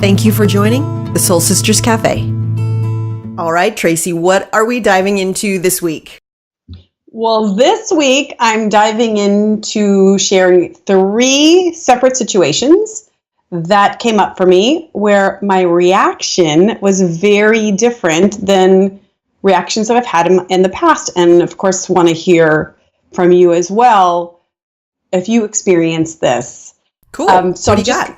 Thank you for joining the Soul Sisters Cafe. All right, Tracey, what are we diving into this week? Well, this week I'm diving into sharing 3 separate situations that came up for me where my reaction was very different than reactions that I've had in the past. And of course, want to hear from you as well if you experienced this. Cool. So what do you got?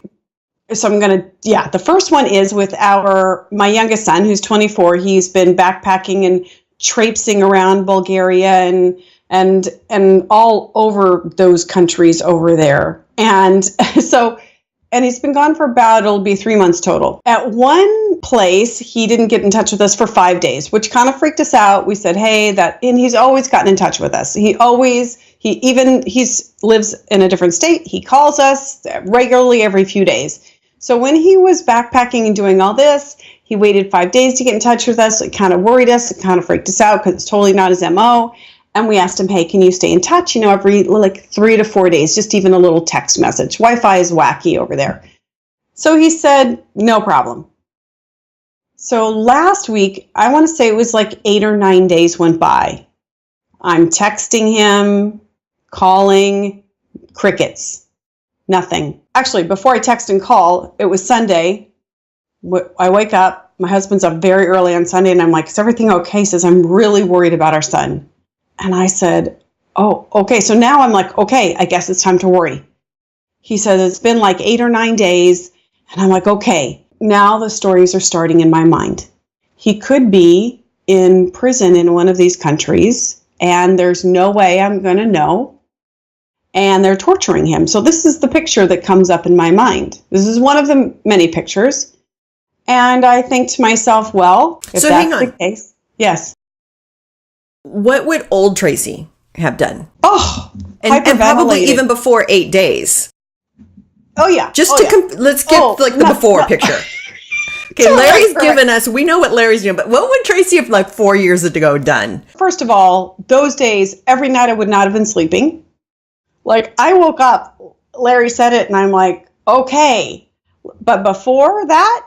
So I'm going to, the first one is with my youngest son, who's 24. He's been backpacking and traipsing around Bulgaria and all over those countries over there. And and he's been gone for it'll be 3 months total. At one place, he didn't get in touch with us for 5 days, which kind of freaked us out. We said, hey, and he's always gotten in touch with us. He lives in a different state. He calls us regularly every few days. So when he was backpacking and doing all this, he waited 5 days to get in touch with us. It kind of worried us. It kind of freaked us out because it's totally not his MO. And we asked him, hey, can you stay in touch? Every 3 to 4 days, just even a little text message. Wi-Fi is wacky over there. So he said, no problem. So last week, I want to say it was 8 or 9 days went by. I'm texting him, calling, crickets, nothing. Actually, before I text and call, it was Sunday. I wake up, my husband's up very early on Sunday, and I'm like, is everything okay? He says, I'm really worried about our son. And I said, oh, okay. So now I'm like, okay, I guess it's time to worry. He said, it's been 8 or 9 days. And I'm like, okay, now the stories are starting in my mind. He could be in prison in one of these countries, and there's no way I'm going to know. And they're torturing him. So this is the picture that comes up in my mind. This is one of the many pictures. And I think to myself, well, if that's the case, yes. What would old Tracey have done? Oh, and probably even before 8 days. Oh, yeah. Let's get the before picture. Okay, Larry's given us, we know what Larry's doing, but what would Tracey have 4 years ago done? First of all, those days, every night I would not have been sleeping. I woke up, Larry said it, and I'm like, okay. But before that,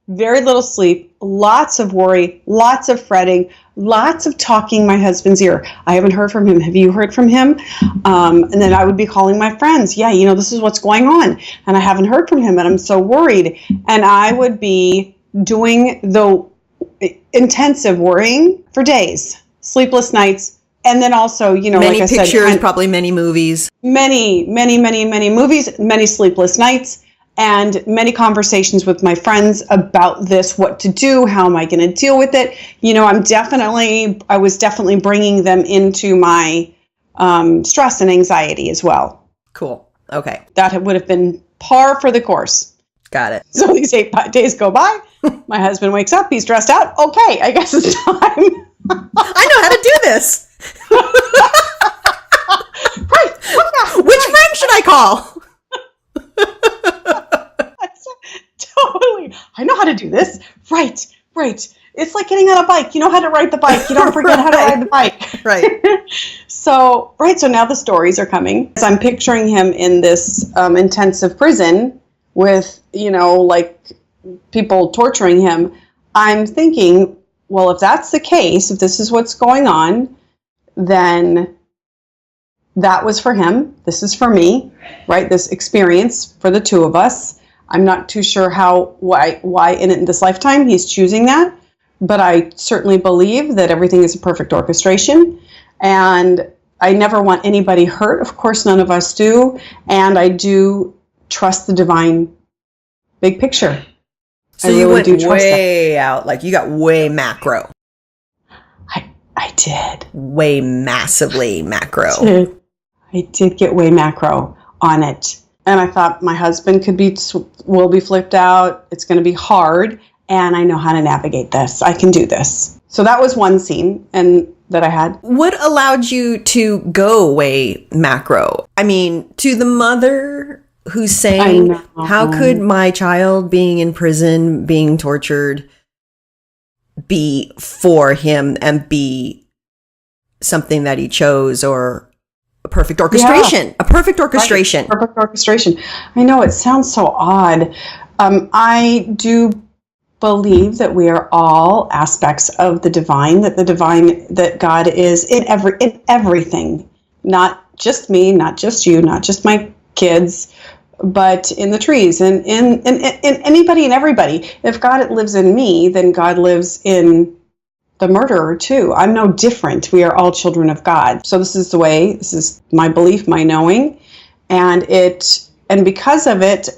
very little sleep, lots of worry, lots of fretting, lots of talking my husband's ear. I haven't heard from him. Have you heard from him? And then I would be calling my friends. Yeah, this is what's going on. And I haven't heard from him, and I'm so worried. And I would be doing the intensive worrying for days, sleepless nights. And then also, many like I said, pictures, probably many movies. Many movies, many sleepless nights. And many conversations with my friends about this, what to do, how am I going to deal with it? I was definitely bringing them into my stress and anxiety as well. Cool. Okay. That would have been par for the course. Got it. So these 8 days go by. My husband wakes up. He's stressed out. Okay, I guess it's time. I know how to do this. Right. Which friend should I call? Totally. I know how to do this. Right. It's like getting on a bike. You know how to ride the bike. You don't forget how to ride the bike. Right. So now the stories are coming. As I'm picturing him in this intensive prison with, people torturing him. I'm thinking, well, if that's the case, if this is what's going on, then that was for him. This is for me, right? This experience for the two of us. I'm not too sure why in this lifetime he's choosing that, but I certainly believe that everything is a perfect orchestration, and I never want anybody hurt. Of course, none of us do, and I do trust the divine big picture. So you went way out, you got way macro. I did. Way massively macro. I did get way macro on it. And I thought my husband will be flipped out. It's going to be hard. And I know how to navigate this. I can do this. So that was one scene that I had. What allowed you to go way macro? I mean, to the mother who's saying, how could my child being in prison, being tortured, be for him and be something that he chose, or a perfect orchestration? Yeah. A perfect orchestration. Right. Perfect orchestration. I know it sounds so odd. I do believe that we are all aspects of the divine, that God is in everything, not just me, not just you, not just my kids, but in the trees and in anybody and everybody. If God lives in me, then God lives in the murderer too. I'm no different. We are all children of God. So this is my belief, my knowing, and because of it,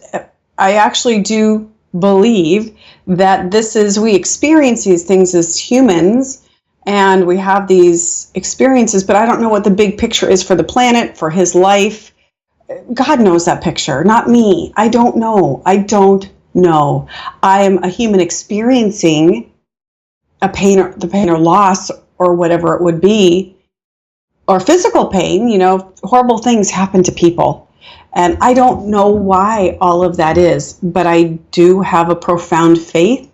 I actually do believe that we experience these things as humans, and we have these experiences, but I don't know what the big picture is for the planet, for his life. God knows that picture, not me. I don't know. I am a human experiencing the pain or loss or whatever it would be, or physical pain. Horrible things happen to people. And I don't know why all of that is, but I do have a profound faith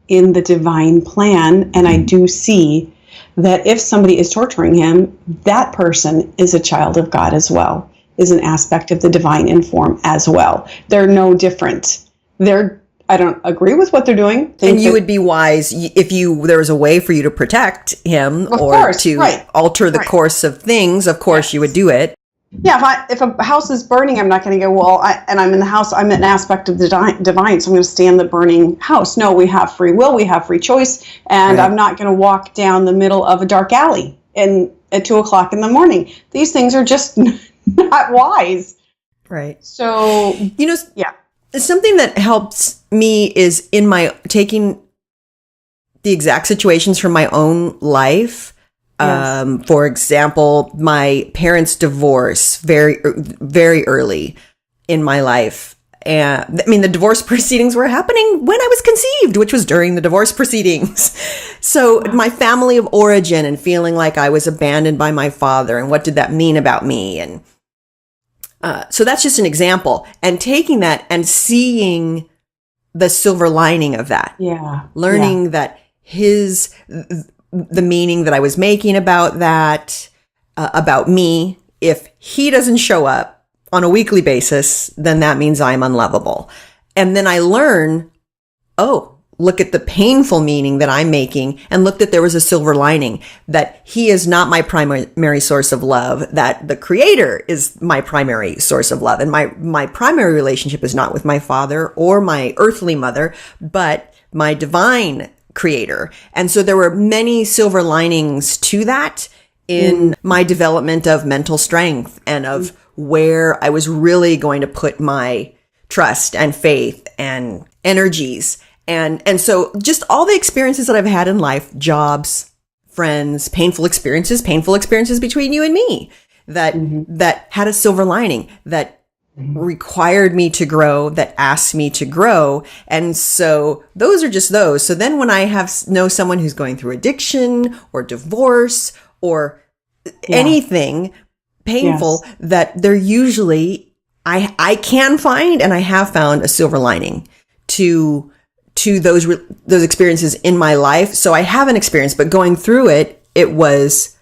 in the divine plan, and I do see that if somebody is torturing him, that person is a child of God as well, is an aspect of the divine in form as well. They're no different. I don't agree with what they're doing. And you would be wise if there was a way for you to protect him alter the course of things. Of course, you would do it. Yeah, if a house is burning, I'm not going to go, and I'm in the house, I'm an aspect of the divine, so I'm going to stay in the burning house. No, we have free will, we have free choice, and I'm not going to walk down the middle of a dark alley at 2 o'clock in the morning. These things are just not wise. Right. So, something that helps me is in taking the exact situations from my own life. Yes. For example, my parents' divorce very, very early in my life. And the divorce proceedings were happening when I was conceived, which was during the divorce proceedings. So my family of origin and feeling like I was abandoned by my father, and what did that mean about me? And so that's just an example. And taking that and seeing the silver lining of that. Yeah. Learning that the meaning that I was making about that, about me, if he doesn't show up on a weekly basis, then that means I'm unlovable. And then I learn, look at the painful meaning that I'm making, and look that there was a silver lining, that he is not my primary source of love, that the creator is my primary source of love. And my primary relationship is not with my father or my earthly mother, but my divine creator. And so there were many silver linings to that in my development of mental strength and of where I was really going to put my trust and faith and energies. And so just all the experiences that I've had in life, jobs, friends, painful experiences between you and me, that had a silver lining, that required me to grow, that asked me to grow. And so those are just those. So then when I know someone who's going through addiction or divorce or anything painful, that they're usually, I can find, and I have found, a silver lining to those experiences in my life. So I have an experience, but going through it was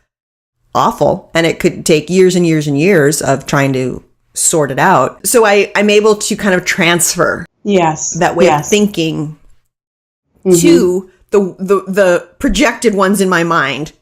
awful. And it could take years and years and years of trying to sort it out. So I'm able to kind of transfer that way of thinking to the projected ones in my mind,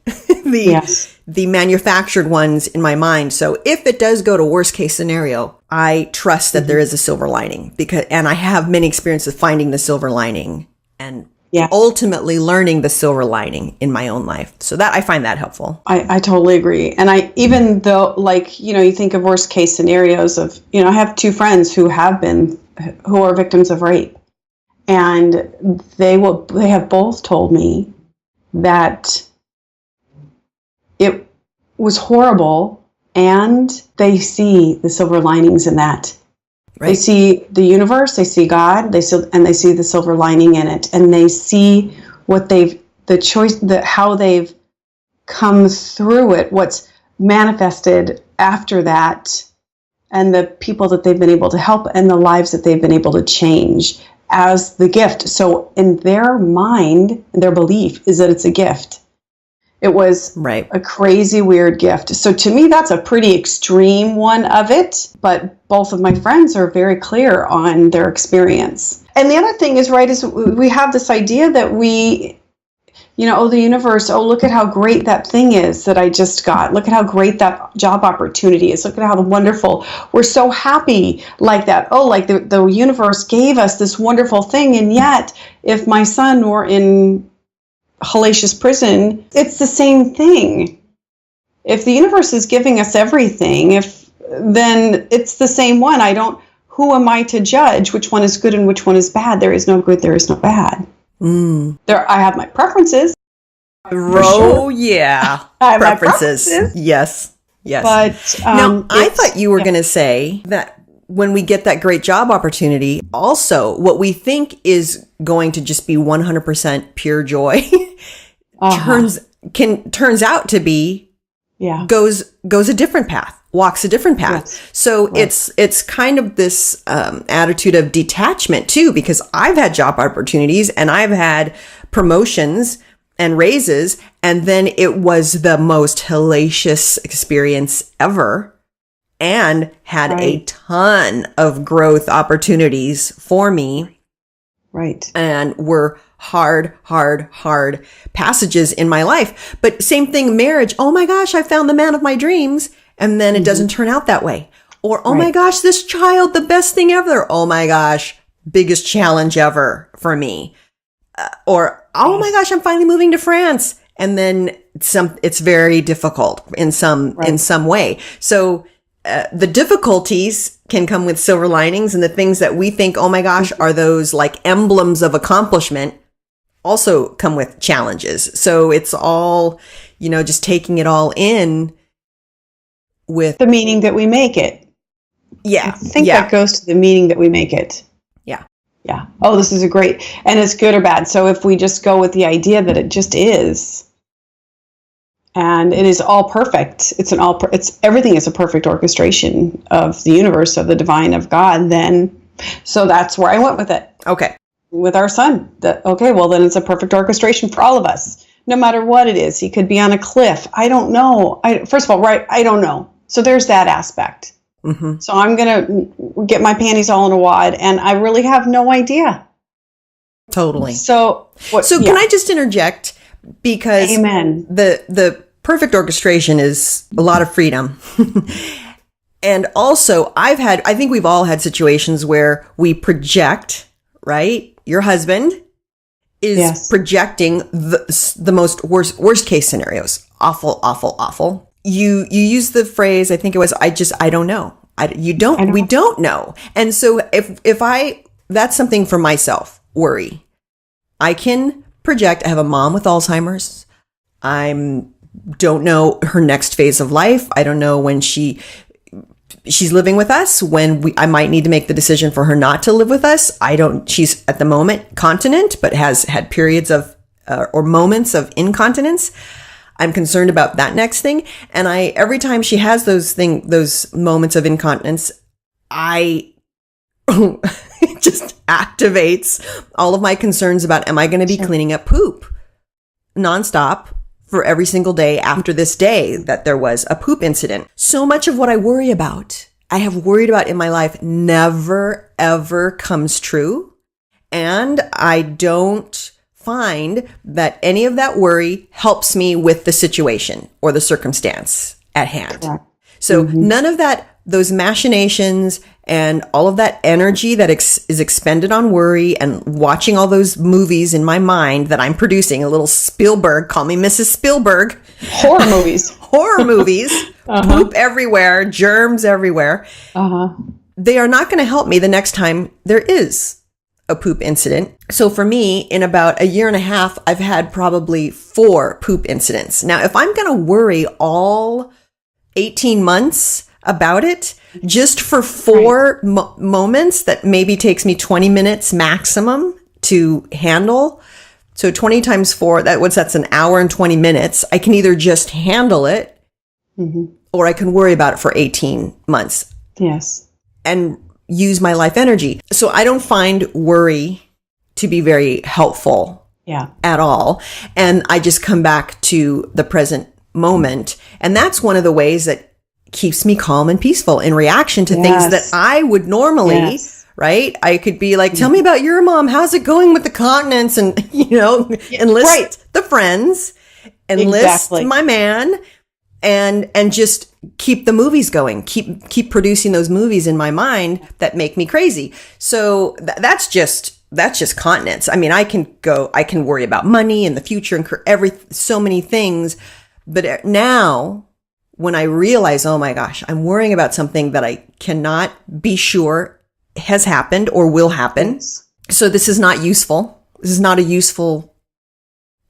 the manufactured ones in my mind. So if it does go to worst case scenario, I trust that there is a silver lining, and I have many experiences finding the silver lining and ultimately learning the silver lining in my own life. So that I find that helpful. I totally agree. And even though, you think of worst case scenarios of, I have two friends who are victims of rape. And they have both told me that it was horrible, and they see the silver linings in that. Right. They see the universe, they see God, they see the silver lining in it, and they see how they've come through it, what's manifested after that, and the people that they've been able to help, and the lives that they've been able to change as the gift. So in their mind, their belief is that it's a gift. It was a crazy, weird gift. So to me, that's a pretty extreme one of it. But both of my friends are very clear on their experience. And the other thing is, right, is we have this idea that we, the universe, look at how great that thing is that I just got. Look at how great that job opportunity is. Look at how wonderful. We're so happy like that. Like the universe gave us this wonderful thing. And yet, if my son were in hellacious prison, it's the same thing. If the universe is giving us everything, then it's the same one. Who am I to judge which one is good and which one is bad? There is no good, there is no bad. I have my preferences. Sure. Yeah. I have preferences. Yes. But now, I thought you were going to say that when we get that great job opportunity, also what we think is going to just be 100% pure joy turns out to be goes a different path, walks a different path. Yes. So it's kind of this attitude of detachment too, because I've had job opportunities and I've had promotions and raises, and then it was the most hellacious experience ever, and had a ton of growth opportunities for me. Right. And were hard passages in my life. But same thing, marriage. Oh my gosh, I found the man of my dreams. And then it doesn't turn out that way. Or, oh my gosh, this child, the best thing ever. Oh my gosh, biggest challenge ever for me. Or, oh my gosh, I'm finally moving to France. And then it's very difficult in some way. So the difficulties can come with silver linings, and the things that we think, oh my gosh, are those like emblems of accomplishment, also come with challenges. So it's all, just taking it all in with the meaning that we make it. Yeah. I think that goes to the meaning that we make it. Yeah. Yeah. Oh, this is and it's good or bad. So if we just go with the idea that it just is, and it is all perfect, everything is a perfect orchestration of the universe, of the divine, of God, then, so that's where I went with it. Okay. With our son, then it's a perfect orchestration for all of us, no matter what it is. He could be on a cliff. I don't know. First of all, I don't know. So there's that aspect. Mm-hmm. So I'm going to get my panties all in a wad, and I really have no idea. Totally. So can I just interject? Because Amen. The perfect orchestration is a lot of freedom. And also I think we've all had situations where we project, right? Your husband is projecting the most worst case scenarios. Awful. You use the phrase, I think it was, I don't know. We don't know. And so if that's something for myself, worry. I can project. I have a mom with Alzheimer's. I don't know her next phase of life. I don't know when she's living with us, when I might need to make the decision for her not to live with us. She's at the moment continent, but has had periods of, or moments of incontinence. I'm concerned about that next thing. And every time she has those moments of incontinence, it just activates all of my concerns about, am I going to be cleaning up poop nonstop for every single day after this day that there was a poop incident? So much of what I have worried about in my life never, ever comes true. And I don't find that any of that worry helps me with the situation or the circumstance at hand. Correct. So none of those machinations and all of that energy that is expended on worry and watching all those movies in my mind that I'm producing, a little Spielberg, call me Mrs. Spielberg. Horror movies. Poop everywhere, germs everywhere. They are not going to help me the next time there is a poop incident. So for me, in about a year and a half, I've had probably 4 poop incidents. Now, if I'm going to worry all 18 months about it, just for 4 moments that maybe takes me 20 minutes maximum to handle. So 20 times 4, that's an hour and 20 minutes. I can either just handle it or I can worry about it for 18 months. Yes. And use my life energy. So I don't find worry to be very helpful at all. And I just come back to the present moment. And that's one of the ways that keeps me calm and peaceful in reaction to things that I would normally, right? I could be like, tell me about your mom. How's it going with the continents? And, enlist the friends, enlist my man, and just keep the movies going, keep producing those movies in my mind that make me crazy. So that's just continents. I mean, I can worry about money and the future and so many things. But now when I realize, oh my gosh, I'm worrying about something that I cannot be sure has happened or will happen. So this is not useful. This is not a useful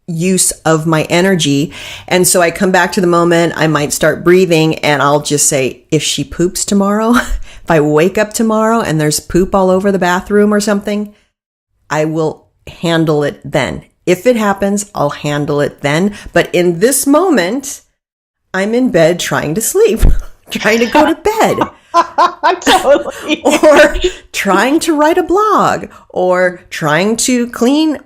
use of my energy. And so I come back to the moment. I might start breathing and I'll just say, if she poops tomorrow, if I wake up tomorrow and there's poop all over the bathroom or something, I will handle it then. If it happens, I'll handle it then. But in this moment, I'm in bed trying to sleep, trying to go to bed. Totally. Or trying to write a blog, or trying to clean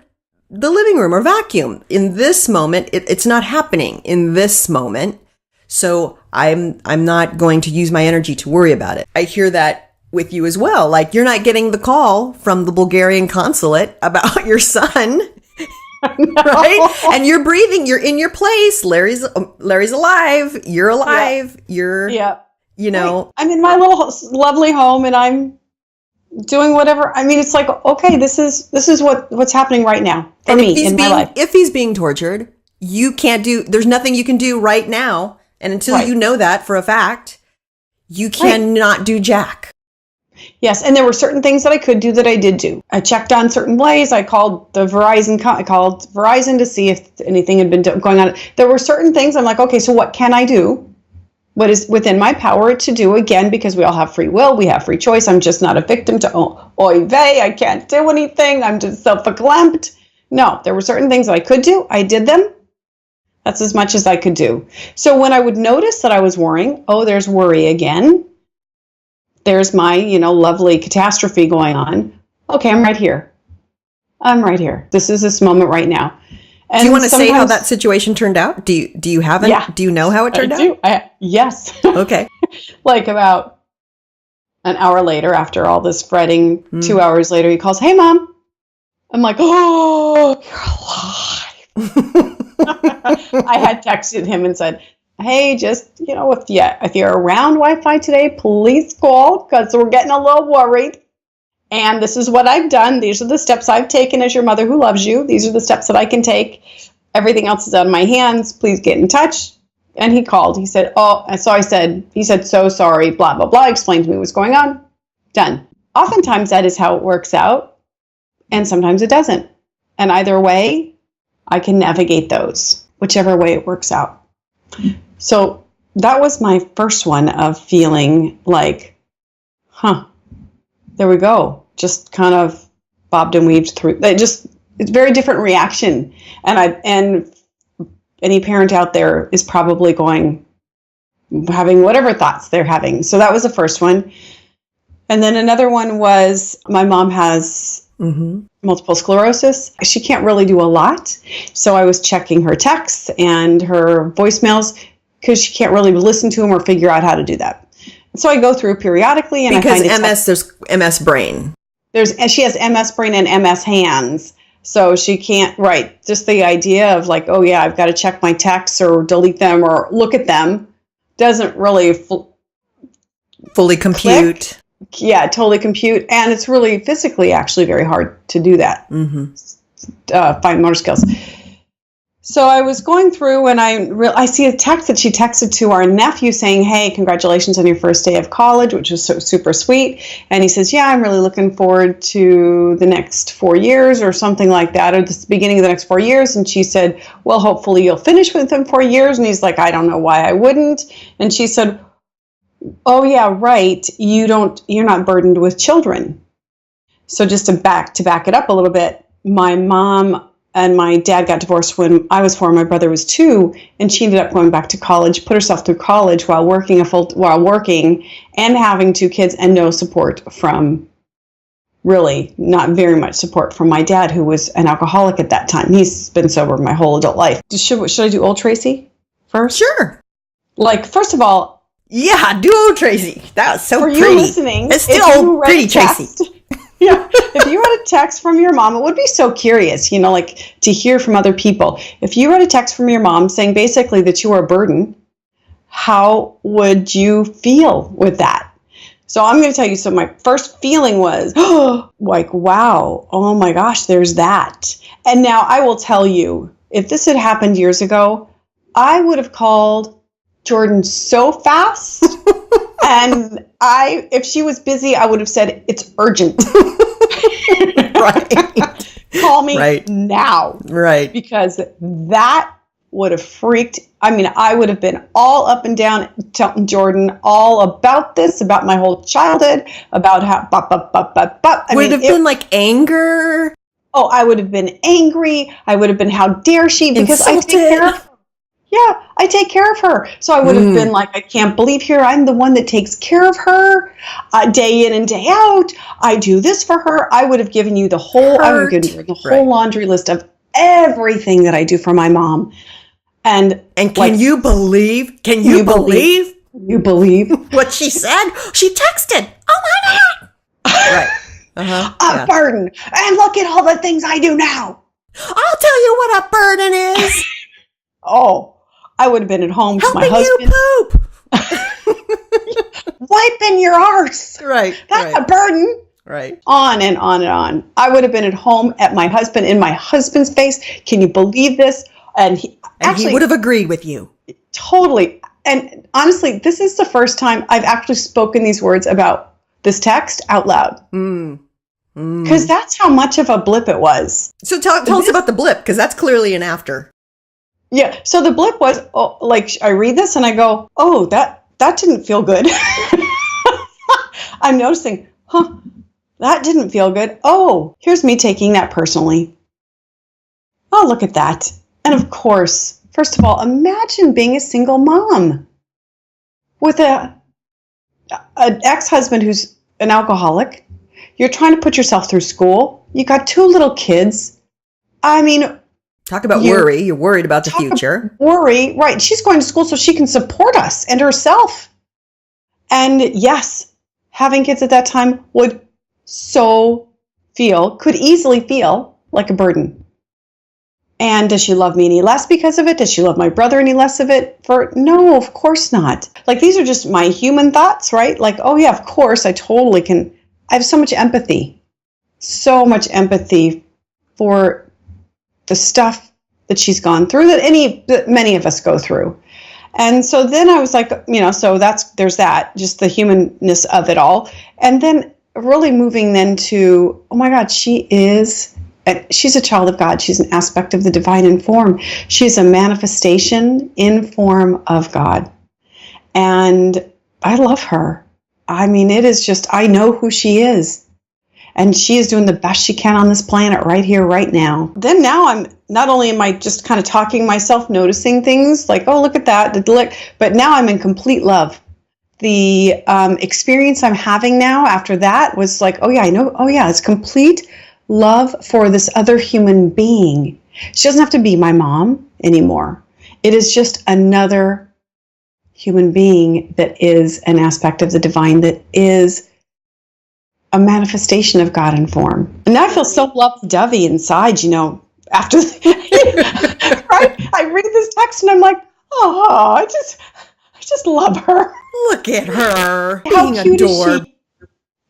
the living room or vacuum. In this moment, it's not happening in this moment. So I'm not going to use my energy to worry about it. I hear that with you as well. Like, you're not getting the call from the Bulgarian consulate about your son. Right? And you're breathing, you're in your place. Larry's alive. You're alive. You're, right. I'm in my little lovely home and I'm doing whatever. I mean, it's like, okay, this is what's happening right now for me in my life. If he's being tortured, there's nothing you can do right now. And until you know that for a fact, you cannot do jack. Yes, and there were certain things that I could do that I did do. I checked on certain ways. I called Verizon to see if anything had been going on. There were certain things I'm like, okay, so what can I do? What is within my power to do, again, because we all have free will, we have free choice. I'm just not a victim to oy vey, I can't do anything, I'm just self-acclaimed. No, there were certain things that I could do. I did them. That's as much as I could do. So when I would notice that I was worrying, there's worry again. There's my, lovely catastrophe going on. Okay, I'm right here. This is this moment right now. And do you want to say how that situation turned out? Do you have it? Yeah, do you know how it turned out? Yes. Okay. Like about an hour later, after all this fretting, 2 hours later, he calls, "Hey, Mom." I'm like, "Oh, you're alive." I had texted him and said, "Hey, just, if you're around Wi-Fi today, please call because we're getting a little worried. And this is what I've done. These are the steps I've taken as your mother who loves you. These are the steps that I can take. Everything else is out of my hands. Please get in touch." And he called. He said, he said, "So sorry, blah, blah, blah." Explained to me what's going on. Done. Oftentimes that is how it works out. And sometimes it doesn't. And either way, I can navigate those, whichever way it works out. So that was my first one of feeling like, there we go. Just kind of bobbed and weaved through. It's a very different reaction. And any parent out there is probably having whatever thoughts they're having. So that was the first one. And then another one was my mom has multiple sclerosis. She can't really do a lot. So I was checking her texts and her voicemails because she can't really listen to them or figure out how to do that. So I go through periodically, and because there's MS brain. She has MS brain and MS hands, so she can't. Right, just the idea of like, oh yeah, I've got to check my texts or delete them or look at them, doesn't really fully compute. Click. Yeah, totally compute, and it's really physically actually very hard to do that. Fine motor skills. So I was going through and I see a text that she texted to our nephew saying, "Hey, congratulations on your first day of college," which was so super sweet. And he says, "Yeah, I'm really looking forward to the next 4 years," or something like that, or the beginning of the next 4 years. And she said, "Well, hopefully you'll finish within 4 years." And he's like, "I don't know why I wouldn't." And she said, "Oh yeah, right. You're not burdened with children." So just to back it up a little bit, my mom and my dad got divorced when I was 4, my brother was 2, and she ended up going back to college, put herself through college while working and having 2 kids and no support from really not very much support from my dad, who was an alcoholic at that time. He's been sober my whole adult life. Should I do old Tracey first? Sure. Like, first of all, yeah, do old Tracey. That was so for pretty. You listening, it's still pretty Tracey. Yeah, if you read a text from your mom, it would be so curious, like to hear from other people. If you read a text from your mom saying basically that you are a burden, how would you feel with that? So I'm going to tell you, so my first feeling was, like, wow, oh my gosh, there's that. And now I will tell you, if this had happened years ago, I would have called Jordan so fast. And if she was busy, I would have said, it's urgent. Right. Call me now. Right. Because that would have freaked. I mean, I would have been all up and down telling Jordan all about this, about my whole childhood, about how, Would have been like anger. Oh, I would have been angry. I would have been, how dare she? Because Insulted. I take care of her. Yeah, I take care of her. So I would have been like, I can't believe here. I'm the one that takes care of her day in and day out. I do this for her. I would have given you the whole, I would have given you the whole laundry list of everything that I do for my mom. And can you believe? Can you believe? You believe what she said? She texted. Oh my God. Right. A burden. And look at all the things I do now. I'll tell you what a burden is. Oh, I would have been at home with my husband. You poop. Wiping your arse. Right. That's a burden. Right. On and on and on. I would have been at home at my husband, in my husband's face. Can you believe this? And he would have agreed with you. Totally. And honestly, this is the first time I've actually spoken these words about this text out loud. Because that's how much of a blip it was. So tell us about the blip, because that's clearly an after. Yeah. So the blip was, I read this and I go, oh, that didn't feel good. I'm noticing, that didn't feel good. Oh, here's me taking that personally. Oh, look at that. And of course, first of all, imagine being a single mom with an ex-husband who's an alcoholic. You're trying to put yourself through school. You got 2 little kids. I mean, talk about worry. You're worried about the future. Worry, right. She's going to school so she can support us and herself. And yes, having kids at that time would could easily feel like a burden. And does she love me any less because of it? Does she love my brother any less of it? No, of course not. Like, these are just my human thoughts, right? Like, oh yeah, of course, I totally can. I have so much empathy for the stuff that she's gone through, that many of us go through. And so then I was like, so there's that, just the humanness of it all. And then really moving then to, oh my God, she's a child of God. She's an aspect of the divine in form. She's a manifestation in form of God. And I love her. I mean, it is just, I know who she is. And she is doing the best she can on this planet right here, right now. Then now not only am I just kind of talking myself, noticing things like, oh, look at that, but now I'm in complete love. The experience I'm having now after that was like, oh yeah, I know. Oh yeah, it's complete love for this other human being. She doesn't have to be my mom anymore. It is just another human being that is an aspect of the divine, that is a manifestation of God in form. And now I feel so lovey-dovey inside, after, right? I read this text and I'm like, oh, I just love her. Look at her. How being cute adored. is she?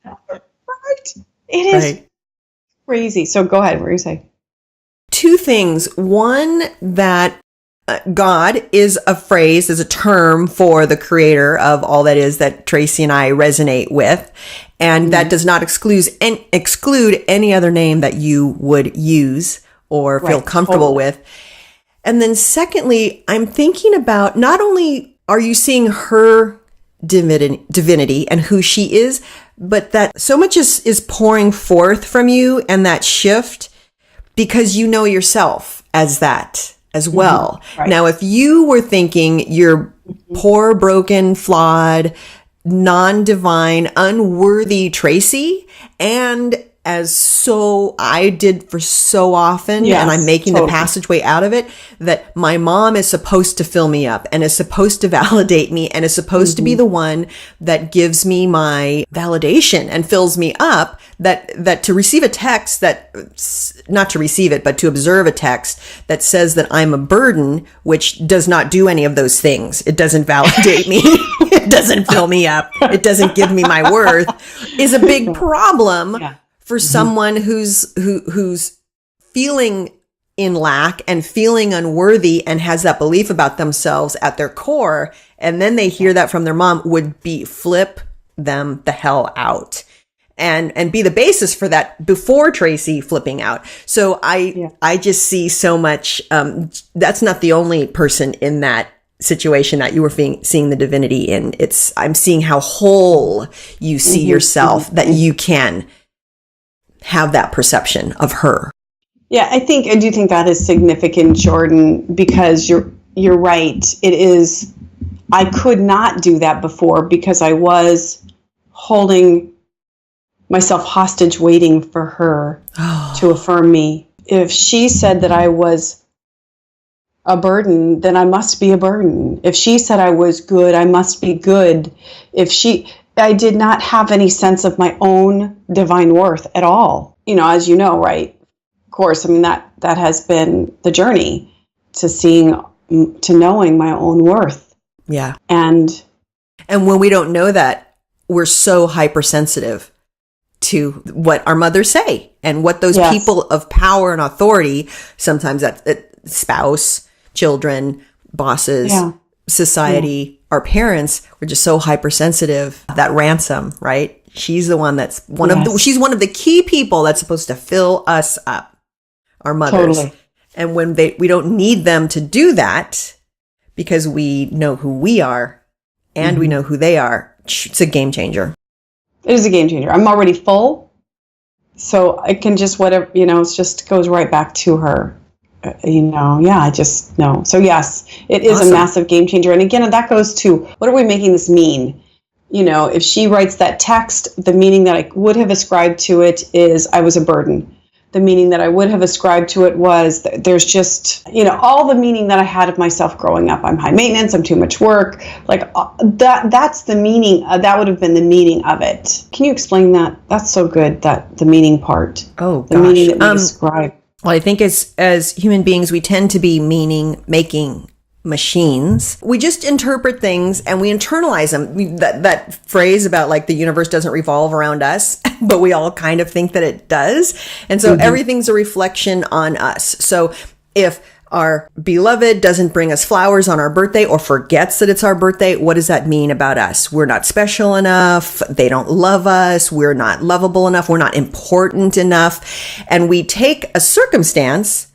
Right? It is crazy. So go ahead. What were you saying? 2 things. One, that God is a phrase, is a term for the creator of all that is that Tracey and I resonate with. And that does not exclude any other name that you would use or feel comfortable with. And then secondly, I'm thinking about, not only are you seeing her divinity and who she is, but that so much is pouring forth from you, and that shift, because you know yourself as that as well. Right. Now, if you were thinking you're poor, broken, flawed, non-divine, unworthy Tracey, and I did for so often, and I'm making the passageway out of it, that my mom is supposed to fill me up and is supposed to validate me and is supposed to be the one that gives me my validation and fills me up, that to receive a text not to receive it, but to observe a text that says that I'm a burden, which does not do any of those things. It doesn't validate me. It doesn't fill me up. It doesn't give me my worth, is a big problem for someone who's feeling in lack and feeling unworthy and has that belief about themselves at their core. And then they hear that from their mom, would be flip them the hell out and be the basis for that before Tracey flipping out. So I just see so much, that's not the only person in that situation that you were seeing the divinity in. I'm seeing how whole you see yourself, that you can have that perception of her. Yeah, I do think that is significant, Jordan, because you're right. It is. I could not do that before because I was holding myself hostage, waiting for her to affirm me. If she said that I was a burden, then I must be a burden. If she said I was good, I must be good. I did not have any sense of my own divine worth at all. As you know, right? Of course, I mean, that has been the journey to knowing my own worth. Yeah. And when we don't know that, we're so hypersensitive to what our mothers say and what those people of power and authority, sometimes that's spouse, children, bosses, society, our parents, we're just so hypersensitive. That ransom, right? She's the one that's she's one of the key people that's supposed to fill us up, our mothers. Totally. And when we don't need them to do that because we know who we are and we know who they are, it's a game changer. It is a game changer. I'm already full, so I can just whatever, it just goes right back to her. I just know. So yes, it is a massive game changer. And again, that goes to, what are we making this mean? If she writes that text, the meaning that I would have ascribed to it is I was a burden. The meaning that I would have ascribed to it was there's just, all the meaning that I had of myself growing up. I'm high maintenance. I'm too much work. Like that's the meaning. That would have been the meaning of it. Can you explain that? That's so good. That the meaning part. Oh, gosh. The meaning that we describe. Well, I think as human beings, we tend to be meaning-making machines. We just interpret things and we internalize them. That phrase about like the universe doesn't revolve around us, but we all kind of think that it does. And so everything's a reflection on us. So if our beloved doesn't bring us flowers on our birthday or forgets that it's our birthday, what does that mean about us? We're not special enough. They don't love us. We're not lovable enough. We're not important enough. And we take a circumstance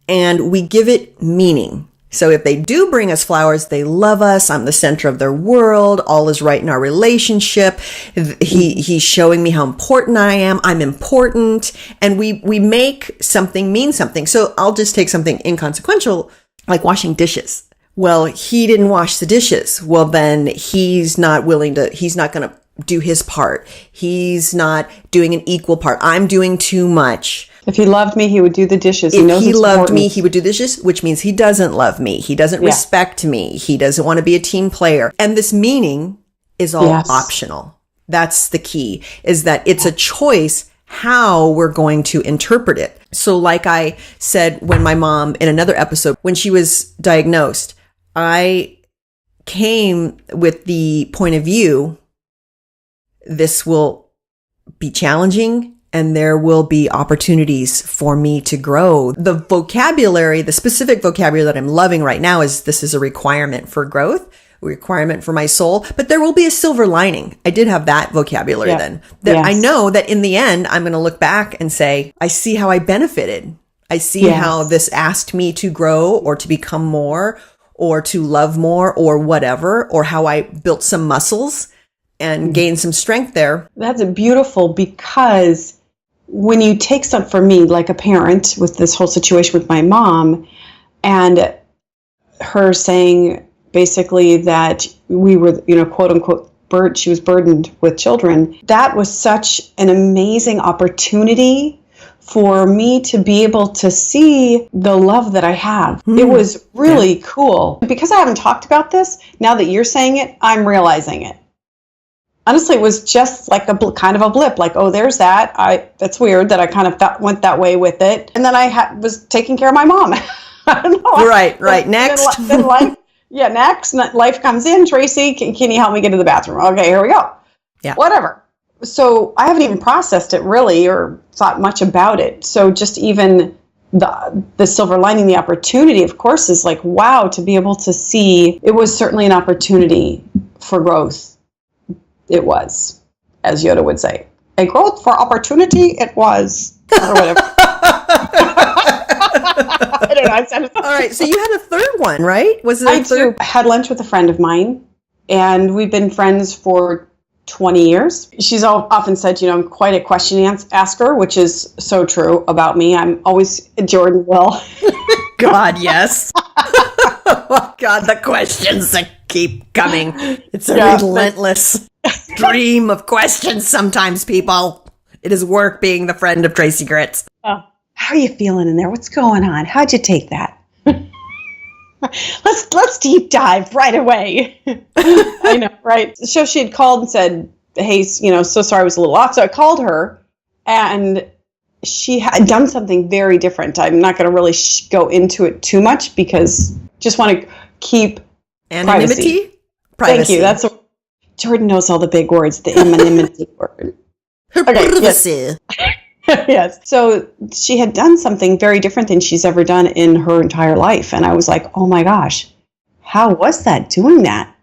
and we give it meaning. So if they do bring us flowers, they love us. I'm the center of their world. All is right in our relationship. He's showing me how important I am. I'm important. And we make something mean something. So I'll just take something inconsequential, like washing dishes. Well, he didn't wash the dishes. Well, then he's not going to do his part. He's not doing an equal part. I'm doing too much. If he loved me, he would do the dishes. If he loved me, he would do the dishes, which means he doesn't love me. He doesn't respect me. He doesn't want to be a team player. And this meaning is all optional. That's the key, is that it's a choice how we're going to interpret it. So like I said, when my mom, in another episode, when she was diagnosed, I came with the point of view, this will be challenging and there will be opportunities for me to grow. The vocabulary, the specific vocabulary that I'm loving right now is this is a requirement for growth, a requirement for my soul, but there will be a silver lining. I did have that vocabulary then. That I know that in the end, I'm going to look back and say, I see how I benefited. I see how this asked me to grow or to become more or to love more or whatever, or how I built some muscles and gained some strength there. That's beautiful, because when you take something, for me, like a parent with this whole situation with my mom and her saying basically that we were, quote unquote, she was burdened with children. That was such an amazing opportunity for me to be able to see the love that I have. It was really cool. Because I haven't talked about this, now that you're saying it, I'm realizing it. Honestly, it was just like kind of a blip, like, oh, there's that. That's weird that I kind of went that way with it. And then I was taking care of my mom. I don't know. Right. Next. Then life, next. Life comes in. Tracey, can you help me get to the bathroom? Okay, here we go. Yeah. Whatever. So I haven't even processed it really or thought much about it. So just even the silver lining, the opportunity, of course, is like, wow, to be able to see. It was certainly an opportunity for growth. It was, as Yoda would say, a growth for opportunity. It was, or whatever. I don't know. All right. So you had a third one, right? Was it a third? I had lunch with a friend of mine, and we've been friends for 20 years. She's often said, I'm quite a question asker, which is so true about me. I'm always Jordan.Well. God, yes. Oh, God, the questions that keep coming. It's a relentless stream of questions sometimes, people. It is work being the friend of Tracey Gritz. Oh, how are you feeling in there? What's going on? How'd you take that? Let's deep dive right away. I know, right? So she had called and said, hey, so sorry I was a little off. So I called her, and she had done something very different. I'm not going to really go into it too much because just want to keep anonymity. Privacy. Thank you. That's Jordan knows all the big words. The anonymity word. Privacy. Yes. So she had done something very different than she's ever done in her entire life. And I was like, oh my gosh, how was that doing that?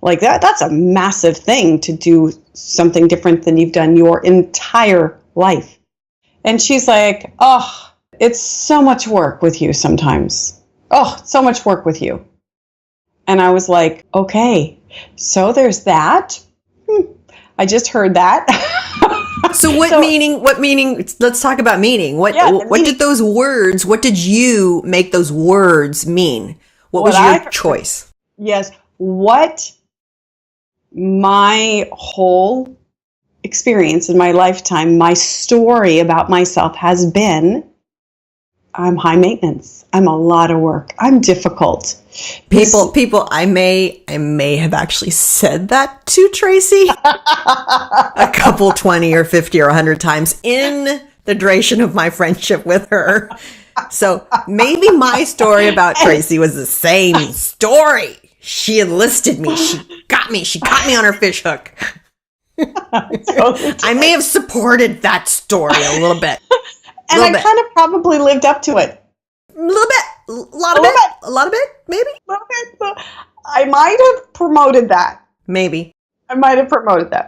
Like that's a massive thing to do something different than you've done your entire life. And she's like, oh, it's so much work with you sometimes. Oh, so much work with you. And I was like, okay, so there's that. I just heard that. So what meaning, let's talk about meaning. What did those words, what did you make those words mean? What was your choice? Yes. What my whole experience in my lifetime, my story about myself has been, I'm high maintenance. I'm a lot of work. I'm difficult. People, I may have actually said that to Tracey a couple 20 or 50 or 100 times in the duration of my friendship with her. So maybe my story about Tracey was the same story. She enlisted me. She got me. She caught me on her fish hook. I may have supported that story a little bit. And I kind of probably lived up to it. A little bit. A lot of it, maybe? A little bit. I might have promoted that. Maybe. I might have promoted that.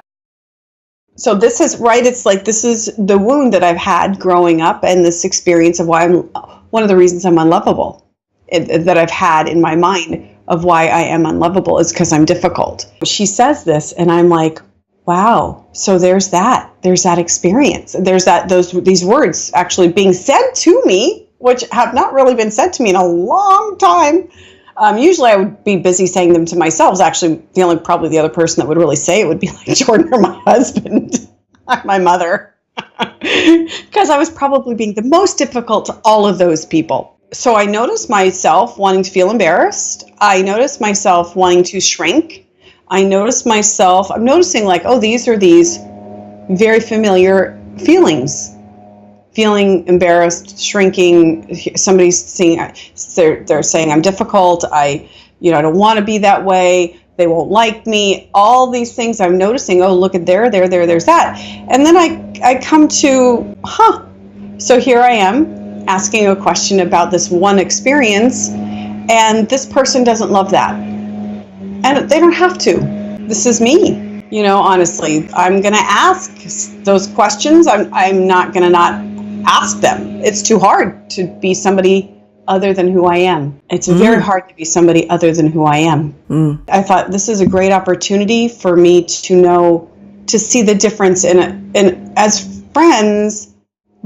So this is, right, it's like this is the wound that I've had growing up and this experience of why one of the reasons I'm unlovable that I've had in my mind of why I am unlovable is because I'm difficult. She says this and I'm like, wow, so there's that experience. There's these words actually being said to me, which have not really been said to me in a long time. Usually I would be busy saying them to myself. Actually, probably the other person that would really say it would be like Jordan or my husband, my mother, because I was probably being the most difficult to all of those people. So I noticed myself wanting to feel embarrassed. I noticed myself wanting to shrink. I'm noticing like, oh, these are these very familiar feelings. Feeling embarrassed, shrinking, somebody's saying, they're saying I'm difficult, I don't want to be that way, they won't like me, all these things I'm noticing, oh, look at there's that. And then I come to, so here I am asking a question about this one experience, and this person doesn't love that. And they don't have to. This is me. Honestly, I'm going to ask those questions. I'm not going to not ask them. It's too hard to be somebody other than who I am. It's very hard to be somebody other than who I am. I thought this is a great opportunity for me to see the difference in as friends,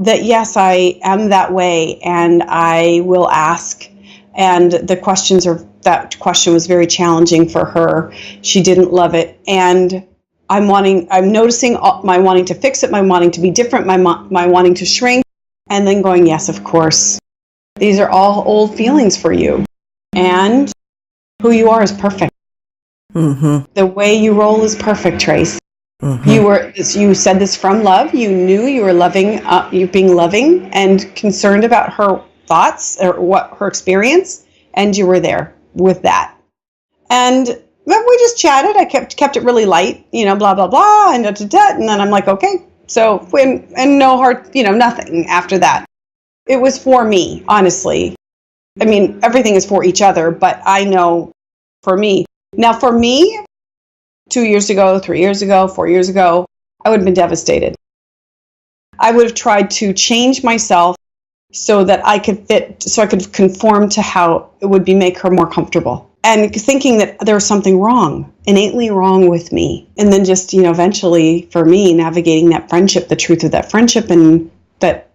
that yes, I am that way and I will ask. And the questions are that question was very challenging for her. She didn't love it. And I'm noticing my wanting to fix it, my wanting to be different, my wanting to shrink, and then going, yes, of course. These are all old feelings for you. And who you are is perfect. Mm-hmm. The way you roll is perfect, Trace. Mm-hmm. You said this from love. You knew you were loving, you being loving and concerned about her thoughts or what her experience, and you were there with that. And we just chatted. I kept it really light, blah blah blah, and and then I'm like, okay. So and no hard, nothing after that. It was for me, honestly. I mean, everything is for each other, but I know for me. Now, for me, 2 years ago, 3 years ago, 4 years ago, I would have been devastated. I would have tried to change myself so that I could conform to how it would make her more comfortable. And thinking that there was something wrong, innately wrong with me. And then just, eventually for me, navigating that friendship, the truth of that friendship, and that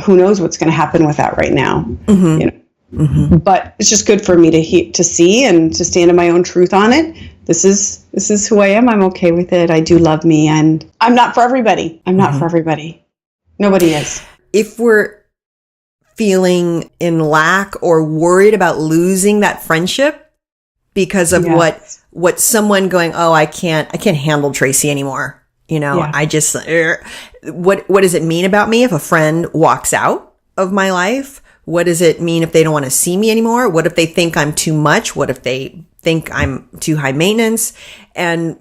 who knows what's going to happen with that right now. Mm-hmm. Mm-hmm. But it's just good for me to see and to stand in my own truth on it. This is who I am. I'm okay with it. I do love me, and I'm not for everybody. I'm not for everybody. Nobody is. If we're feeling in lack or worried about losing that friendship because of what someone going, oh, I can't handle Tracey anymore. I just, what does it mean about me if a friend walks out of my life? What does it mean if they don't want to see me anymore? What if they think I'm too much? What if they think I'm too high maintenance? And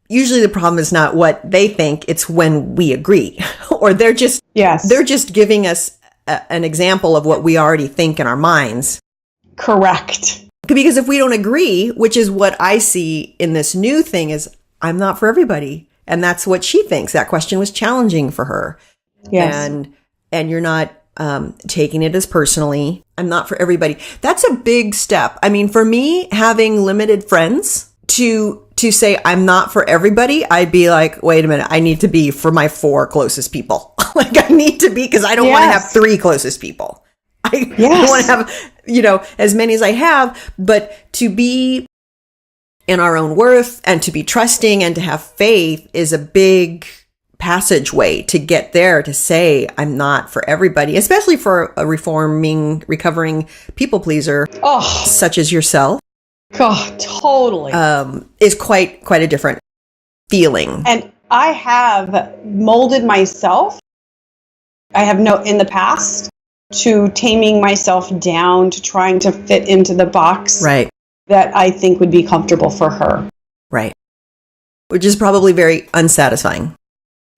usually the problem is not what they think. It's when we agree or they're just giving us an example of what we already think in our minds. Correct. Because if we don't agree, which is what I see in this new thing, is I'm not for everybody. And that's what she thinks. That question was challenging for her. Yes. And you're not taking it as personally. I'm not for everybody. That's a big step. I mean, for me, having limited friends, to say I'm not for everybody, I'd be like, wait a minute, I need to be for my 4 closest people. Like I need to be, because I don't want to have 3 closest people. I want to have, as many as I have, but to be in our own worth and to be trusting and to have faith is a big passageway to get there, to say I'm not for everybody, especially for a recovering people pleaser such as yourself. God, totally. Is quite a different feeling. And I have molded myself. I have in the past to taming myself down to trying to fit into the box that I think would be comfortable for her. Right. Which is probably very unsatisfying.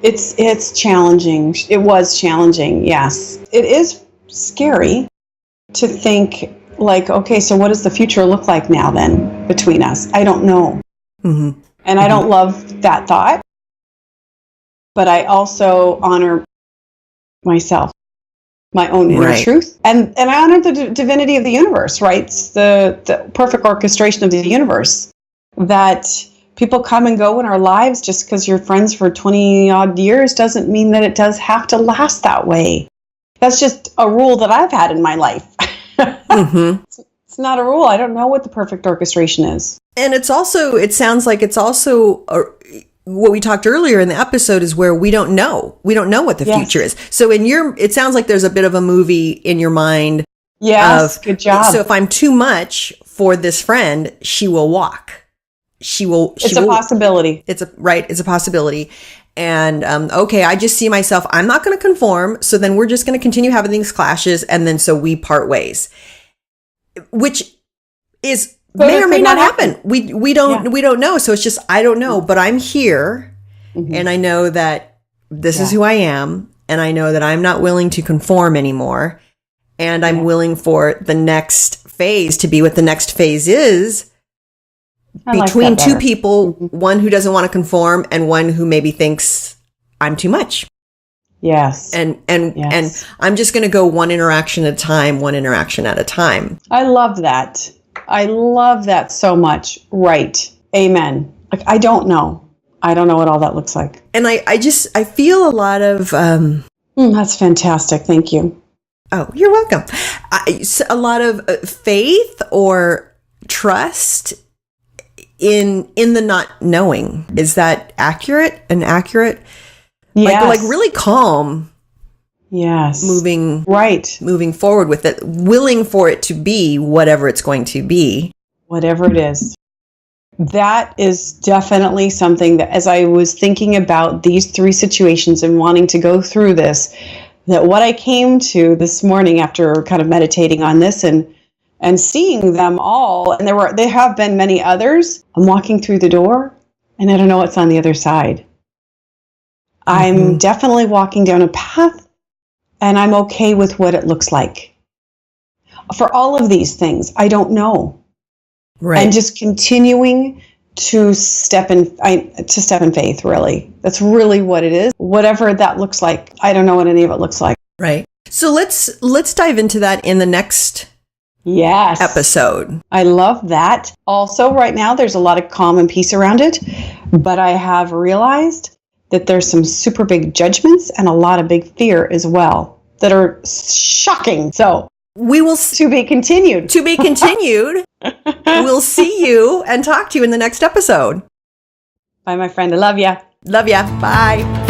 It's challenging. It was challenging, yes. It is scary to think, like, okay, so what does the future look like now then between us? I don't know. Mm-hmm. And I don't love that thought. But I also honor myself, my own inner truth. And I honor the divinity of the universe, right? It's the perfect orchestration of the universe. That people come and go in our lives. Just because you're friends for 20 odd years doesn't mean that it does have to last that way. That's just a rule that I've had in my life. Mm-hmm. It's not a rule. I don't know what the perfect orchestration is. And it sounds like it's also what we talked earlier in the episode is where we don't know. We don't know what the future is. So it sounds like there's a bit of a movie in your mind. Yes, good job. So if I'm too much for this friend, she will walk. It's a possibility. It's a possibility. And, okay, I just see myself, I'm not going to conform. So then we're just going to continue having these clashes. And then so we part ways, which is may or may not happen. We don't know. So it's just, I don't know, but I'm here and I know that this is who I am. And I know that I'm not willing to conform anymore. And I'm willing for the next phase to be what the next phase is. Between two people, one who doesn't want to conform and one who maybe thinks I'm too much. Yes. And I'm just going to go one interaction at a time. I love that. I love that so much. Right. Amen. Like, I don't know what all that looks like. And I feel a lot of, that's fantastic. Thank you. Oh, you're welcome. A lot of faith or trust in the not knowing. Is that accurate? An accurate? Yes. Like really calm. Yes. Moving forward with it, willing for it to be whatever it's going to be. Whatever it is. That is definitely something that, as I was thinking about these 3 situations and wanting to go through this, that what I came to this morning after kind of meditating on this and seeing them all, and there have been many others. I'm walking through the door and I don't know what's on the other side. I'm definitely walking down a path and I'm okay with what it looks like. For all of these things, I don't know. Right. And just continuing to step in faith, really. That's really what it is. Whatever that looks like. I don't know what any of it looks like. Right. So let's dive into that in the next episode. I love that. Also, right now, there's a lot of calm and peace around it. But I have realized that there's some super big judgments and a lot of big fear as well that are shocking. So we will to be continued. To be continued. We'll see you and talk to you in the next episode. Bye, my friend. I love ya. Love ya. Bye.